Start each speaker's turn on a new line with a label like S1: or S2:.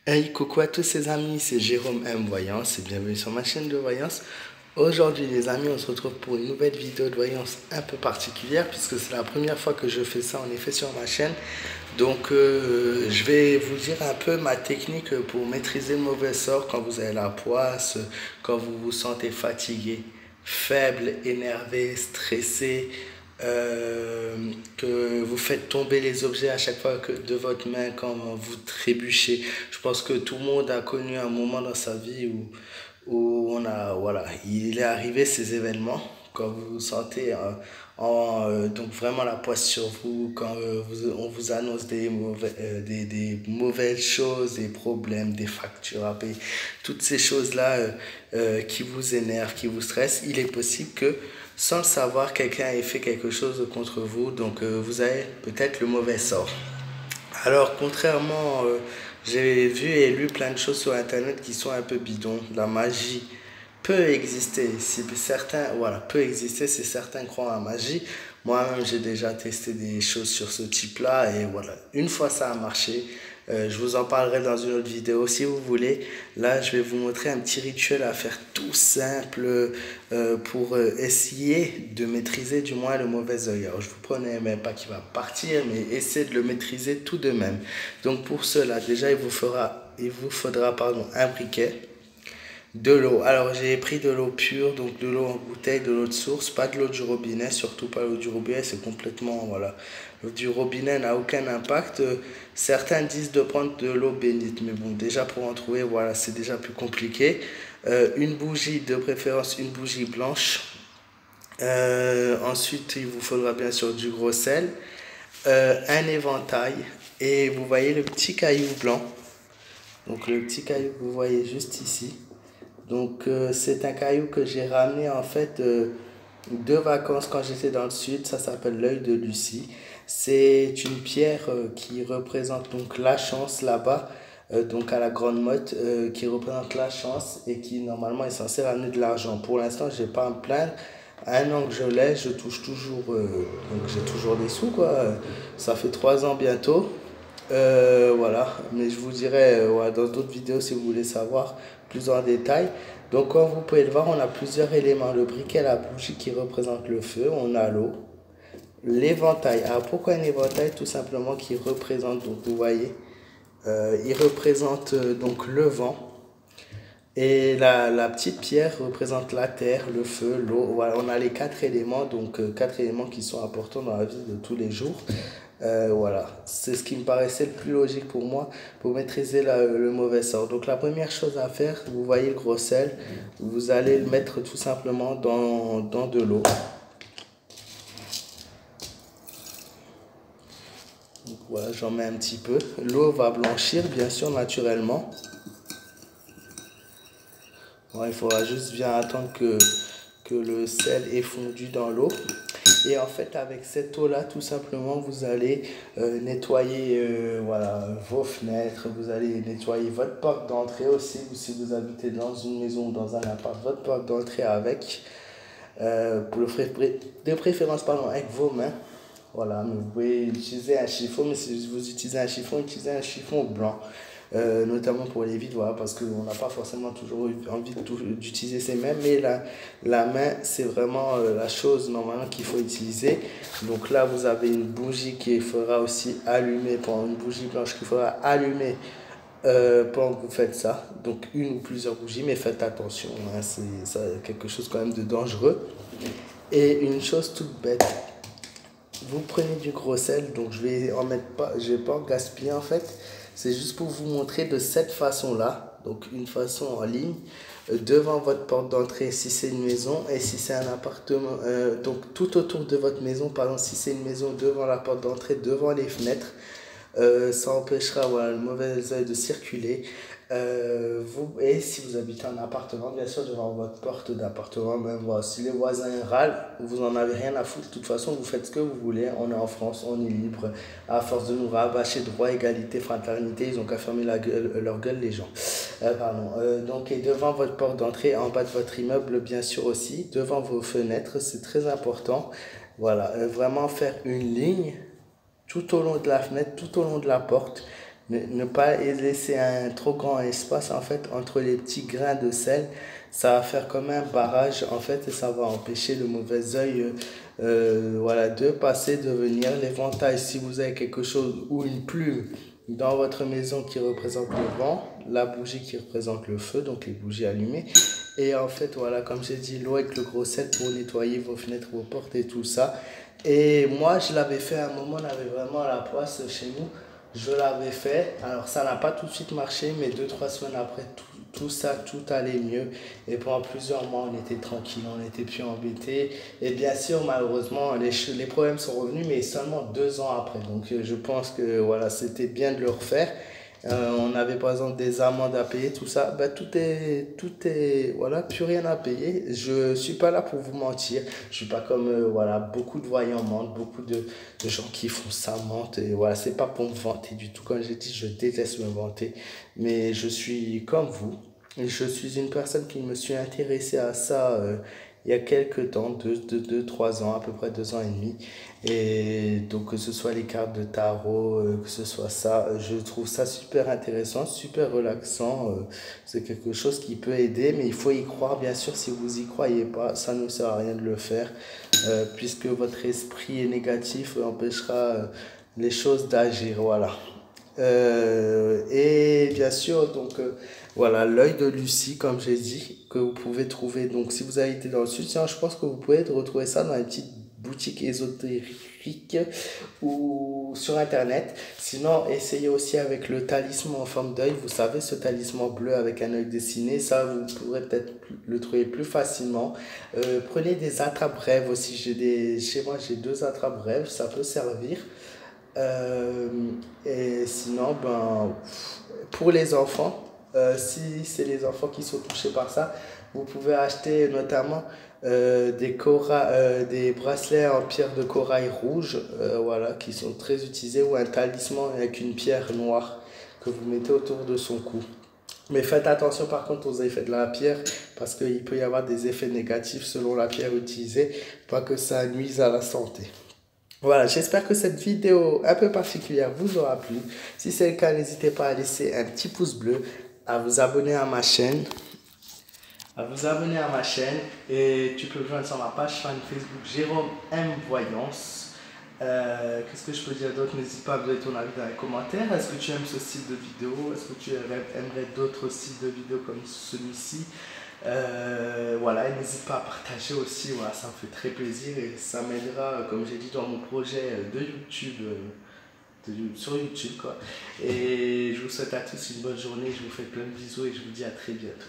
S1: Hey, coucou à tous ces amis, c'est Jérôme M Voyance et bienvenue sur ma chaîne de voyance. Aujourd'hui les amis, on se retrouve pour une nouvelle vidéo de voyance un peu particulière puisque c'est la première fois que je fais ça en effet sur ma chaîne. Donc je vais vous dire un peu ma technique pour maîtriser le mauvais sort quand vous avez la poisse, quand vous vous sentez fatigué, faible, énervé, stressé, que vous faites tomber les objets à chaque fois de votre main quand vous trébuchez. Je pense que tout le monde a connu un moment dans sa vie où voilà, il est arrivé ces événements quand vous vous sentez donc vraiment la poisse sur vous, quand on vous annonce des mauvaises choses, des problèmes, des factures à payer, toutes ces choses-là qui vous énervent, qui vous stressent, il est possible que sans le savoir, quelqu'un ait fait quelque chose contre vous, donc vous avez peut-être le mauvais sort. Alors, contrairement, j'ai vu et lu plein de choses sur Internet qui sont un peu bidons. La magie peut exister. Si certains, voilà, peut exister si certains croient en la magie. Moi-même, j'ai déjà testé des choses sur ce type-là et voilà. Une fois ça a marché, je vous en parlerai dans une autre vidéo si vous voulez. Là, je vais vous montrer un petit rituel à faire tout simple pour essayer de maîtriser du moins le mauvais œil. Alors, je vous promets même pas qu'il va partir, mais essayez de le maîtriser tout de même. Donc, pour cela, déjà, il vous faudra pardon, un briquet. De l'eau. Alors j'ai pris de l'eau pure, donc de l'eau en bouteille, de l'eau de source, pas de l'eau du robinet, surtout pas l'eau du robinet, c'est complètement, voilà. L'eau du robinet n'a aucun impact. Certains disent de prendre de l'eau bénite, mais bon, déjà pour en trouver, voilà, c'est déjà plus compliqué. Une bougie, de préférence une bougie blanche. Ensuite, il vous faudra bien sûr du gros sel, un éventail, et vous voyez le petit caillou blanc. Donc le petit caillou que vous voyez juste ici. Donc c'est un caillou que j'ai ramené en fait de vacances quand j'étais dans le sud. Ça s'appelle l'œil de Lucie. C'est une pierre qui représente donc la chance là-bas, donc à la Grande Motte, qui représente la chance et qui normalement est censée ramener de l'argent. Pour l'instant, je n'ai pas à me plaindre. Un an que je l'ai, je touche toujours, donc j'ai toujours des sous quoi. Ça fait 3 ans bientôt. Voilà, mais je vous dirai ouais, dans d'autres vidéos si vous voulez savoir plus en détail. Donc comme vous pouvez le voir, on a plusieurs éléments. Le briquet, la bougie qui représente le feu, on a l'eau, l'éventail. Alors pourquoi un éventail? Tout simplement qui représente, donc vous voyez, il représente donc le vent. Et la petite pierre représente la terre, le feu, l'eau. Voilà, on a les 4 éléments, donc 4 éléments qui sont importants dans la vie de tous les jours. Voilà, c'est ce qui me paraissait le plus logique pour moi pour maîtriser le mauvais sort. Donc la première chose à faire, vous voyez le gros sel, vous allez le mettre tout simplement dans de l'eau. Donc voilà, j'en mets un petit peu. L'eau va blanchir bien sûr naturellement. Bon, il faudra juste bien attendre que le sel est fondu dans l'eau. Et en fait, avec cette eau-là, tout simplement, vous allez nettoyer voilà, vos fenêtres, vous allez nettoyer votre porte d'entrée aussi, ou si vous habitez dans une maison ou dans un appart, votre porte d'entrée avec, de préférence pardon, avec vos mains. Voilà, mais vous pouvez utiliser un chiffon, mais si vous utilisez un chiffon, utilisez un chiffon blanc. Notamment pour les vides, voilà, parce qu'on n'a pas forcément toujours envie d'utiliser ses mains, mais la main, c'est vraiment la chose normalement qu'il faut utiliser. Donc là, vous avez une bougie qu'il faudra aussi allumer, pour une bougie blanche qu'il faudra allumer pendant que vous faites ça. Donc une ou plusieurs bougies, mais faites attention, hein, c'est quelque chose quand même de dangereux. Et une chose toute bête, vous prenez du gros sel, donc je vais en mettre pas, je vais pas en gaspiller en fait. C'est juste pour vous montrer de cette façon-là, donc une façon en ligne, devant votre porte d'entrée si c'est une maison et si c'est un appartement, donc tout autour de votre maison, par exemple si c'est une maison devant la porte d'entrée, devant les fenêtres, ça empêchera voilà, le mauvais œil de circuler. Et si vous habitez en appartement, bien sûr, devant votre porte d'appartement, même voilà, si les voisins râlent, vous n'en avez rien à foutre. De toute façon, vous faites ce que vous voulez. On est en France, on est libre. À force de nous rabâcher droit, égalité, fraternité, ils ont qu'à fermer leur gueule, les gens. Pardon. Donc, et devant votre porte d'entrée, en bas de votre immeuble, bien sûr aussi, devant vos fenêtres, c'est très important. Voilà, vraiment faire une ligne tout au long de la fenêtre, tout au long de la porte. ne pas laisser un trop grand espace en fait entre les petits grains de sel. Ça va faire comme un barrage en fait et ça va empêcher le mauvais œil voilà, de passer, de venir. L'éventail, si vous avez quelque chose ou une plume dans votre maison qui représente le vent, la bougie qui représente le feu, donc les bougies allumées. Et en fait, voilà, comme j'ai dit, l'eau avec le gros sel pour nettoyer vos fenêtres, vos portes et tout ça. Et moi, je l'avais fait à un moment, on avait vraiment la poisse chez nous. Je l'avais fait. Alors, ça n'a pas tout de suite marché, mais 2, 3 semaines après, tout ça, tout allait mieux. Et pendant plusieurs mois, on était tranquille, on n'était plus embêtés. Et bien sûr, malheureusement, les problèmes sont revenus, mais seulement 2 ans après. Donc, je pense que voilà, c'était bien de le refaire. On avait par exemple des amendes à payer, tout ça. Ben, voilà, plus rien à payer. Je suis pas là pour vous mentir. Je suis pas comme, voilà, beaucoup de voyants mentent, beaucoup de gens qui font ça mentent. Et voilà, c'est pas pour me vanter du tout. Comme j'ai dit, je déteste me vanter. Mais je suis comme vous. Je suis une personne qui me suis intéressée à ça il y a quelques temps, 3 ans, à peu près 2 ans et demi. Et donc, que ce soit les cartes de tarot, que ce soit ça, je trouve ça super intéressant, super relaxant. C'est quelque chose qui peut aider, mais il faut y croire, bien sûr. Si vous y croyez pas, ça ne sert à rien de le faire, puisque votre esprit est négatif empêchera les choses d'agir. Voilà. Et bien sûr, donc voilà, l'œil de Lucie, comme j'ai dit, que vous pouvez trouver. Donc, si vous avez été dans le sud, tiens, je pense que vous pouvez retrouver ça dans les petites boutiques ésotériques ou sur internet. Sinon, essayez aussi avec le talisman en forme d'œil. Vous savez, ce talisman bleu avec un œil dessiné, ça, vous pourrez peut-être le trouver plus facilement. Prenez des attrape-rêves aussi. Chez moi, j'ai 2 attrape-rêves, ça peut servir. Euh, et sinon, ben, pour les enfants, si c'est les enfants qui sont touchés par ça, vous pouvez acheter notamment des bracelets en pierre de corail rouge, voilà, qui sont très utilisés, ou un talisman avec une pierre noire que vous mettez autour de son cou. Mais faites attention par contre aux effets de la pierre, parce qu'il peut y avoir des effets négatifs selon la pierre utilisée, pas que ça nuise à la santé. Voilà, j'espère que cette vidéo un peu particulière vous aura plu. Si c'est le cas, n'hésitez pas à laisser un petit pouce bleu, à vous abonner à ma chaîne, et tu peux me joindre sur ma page fan Facebook Jérôme M Voyance. Qu'est-ce que je peux dire d'autre? N'hésite pas à me donner ton avis dans les commentaires. Est-ce que tu aimes ce style de vidéo? Est-ce que tu aimerais d'autres styles de vidéos comme celui-ci? Voilà, et n'hésite pas à partager aussi, voilà, ça me fait très plaisir et ça m'aidera, comme j'ai dit, dans mon projet de YouTube, sur YouTube, quoi. Et je vous souhaite à tous une bonne journée, je vous fais plein de bisous et je vous dis à très bientôt.